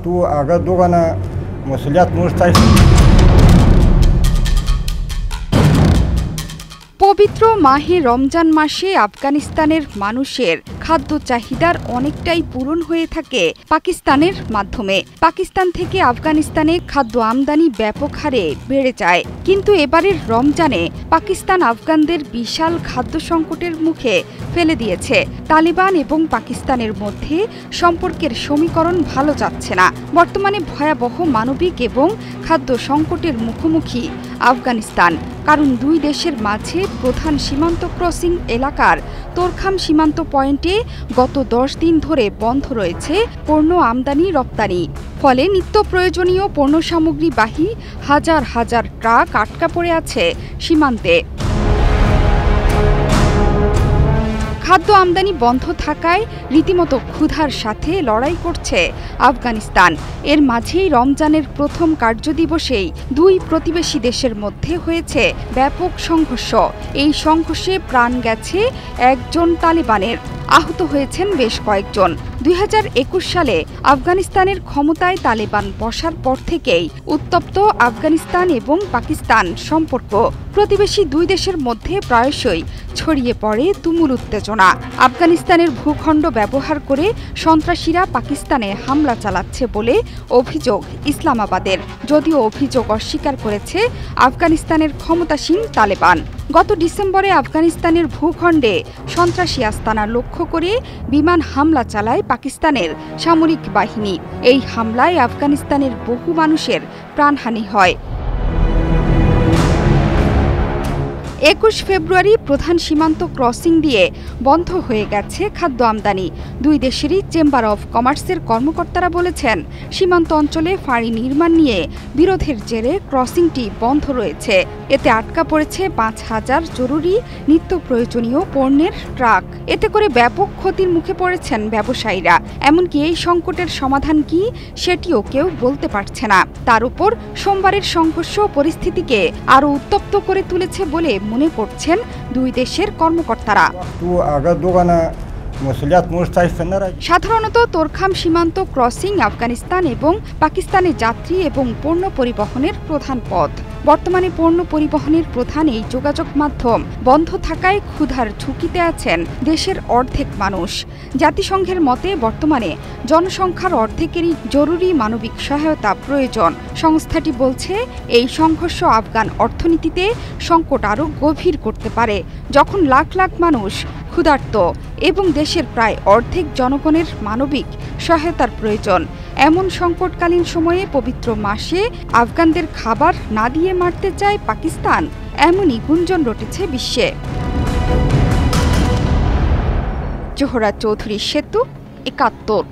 तू अगर दोगाना मसूलियत मुश्ताक। পবিত্র মাহে রমজান মাসে আফগানিস্তানের মানুষের খাদ্য চাহিদার অনেকটাই পূরণ হয়ে থাকে পাকিস্তানের মাধ্যমে। পাকিস্তান থেকে আফগানিস্তানে খাদ্য আমদানি ব্যাপক হারে বেড়ে যায়, কিন্তু এবারের রমজানে পাকিস্তান আফগানদের বিশাল খাদ্য সংকটের মুখে ফেলে দিয়েছে। তালিবান এবং পাকিস্তানের মধ্যে সম্পর্কের সমীকরণ ভালো যাচ্ছে না। বর্তমানে ভয়াবহ মানবিক এবং খাদ্য সংকটের মুখোমুখি আফগানিস্তান, কারণ দুই দেশের মাঝে প্রধান সীমান্ত ক্রসিং এলাকার তোরখাম সীমান্ত পয়েন্টে গত 10 দিন ধরে বন্ধ রয়েছে পণ্য আমদানি রপ্তানি। ফলে নিত্য প্রয়োজনীয় পণ্য সামগ্রীবাহী হাজার হাজার ট্রাক আটকা পড়ে আছে সীমান্তে। খাদ্য আমদানি বন্ধ থাকায় রীতিমতো ক্ষুধার সাথে লড়াই করছে আফগানিস্তান। এর মাঝেই রমজানের প্রথম কার্যদিবসেই দুই প্রতিবেশী দেশের মধ্যে হয়েছে ব্যাপক সংঘর্ষ। এই সংঘর্ষে প্রাণ গেছে একজন তালিবানের, আহত হয়েছেন বেশ কয়েকজন। 2021 সালে আফগানিস্তানের ক্ষমতায় তালিবান বসার পর থেকেই উত্তপ্ত আফগানিস্তান এবং পাকিস্তান সম্পর্ক। প্রতিবেশী দুই দেশের মধ্যে প্রায়শই ছড়িয়ে পড়ে তুমুল উত্তেজনা। আফগানিস্তানের ভূখণ্ড ব্যবহার করে সন্ত্রাসীরা পাকিস্তানে হামলা চালাচ্ছে বলে অভিযোগ ইসলামাবাদের, যদিও অভিযোগ অস্বীকার করেছে আফগানিস্তানের ক্ষমতাসীন তালেবান। গত ডিসেম্বরে আফগানিস্তানের ভূখণ্ডে সন্ত্রাসী আস্তানা লক্ষ্য করে বিমান হামলা চালায় পাকিস্তানের সামরিক বাহিনী। এই হামলায় আফগানিস্তানের বহু মানুষের প্রাণহানি হয়। 21 ফেব্রুয়ারি প্রধান সীমান্ত ক্রসিং দিয়ে বন্ধ হয়ে গেছে খাদ্য আমদানি। দুই দেশেরই চেম্বার অব কমার্সের কর্মকর্তারা বলেছেন, সীমান্ত অঞ্চলে ফাঁড়ি নির্মাণ নিয়ে বিরোধের জেরে ক্রসিংটি বন্ধ রয়েছে। এতে আটকা পড়েছে 5000 জরুরি নিত্য প্রয়োজনীয় পণ্যের ট্রাক। এতে করে ব্যাপক ক্ষতির মুখে পড়েছেন ব্যবসায়ীরা। এমনকি এই সংকটের সমাধান কি সেটিও কেউ বলতে পারছে না। তার উপর সোমবারের সংঘর্ষ পরিস্থিতিকে আরও উত্তপ্ত করে তুলেছে বলে মনে করছেন দুই দেশের কর্মকর্তারা। সাধারণত তোরখাম সীমান্ত ক্রসিং আফগানিস্তান এবং পাকিস্তানের যাত্রী এবং পণ্য পরিবহনের প্রধান পথ। বর্তমানে পণ্য পরিবহনের প্রধান এই যোগাযোগ মাধ্যম বন্ধ থাকায় ক্ষুধার ঝুঁকিতে আছেন দেশের অর্ধেক মানুষ। জাতিসংঘের মতে বর্তমানে জনসংখ্যার অর্ধেকেরই জরুরি মানবিক সহায়তা প্রয়োজন। সংস্থাটি বলছে, এই সংঘর্ষ আফগান অর্থনীতিতে সংকট আরও গভীর করতে পারে, যখন লাখ লাখ মানুষ ক্ষুধার্ত এবং দেশের প্রায় অর্ধেক জনগণের মানবিক সহায়তার প্রয়োজন। এমন সংকটকালীন সময়ে পবিত্র মাসে আফগানদের খাবার না দিয়ে মারতে চায় পাকিস্তান, এমনই গুঞ্জন রটেছে বিশ্বে। জোহরা চৌধুরী সেতু, 71।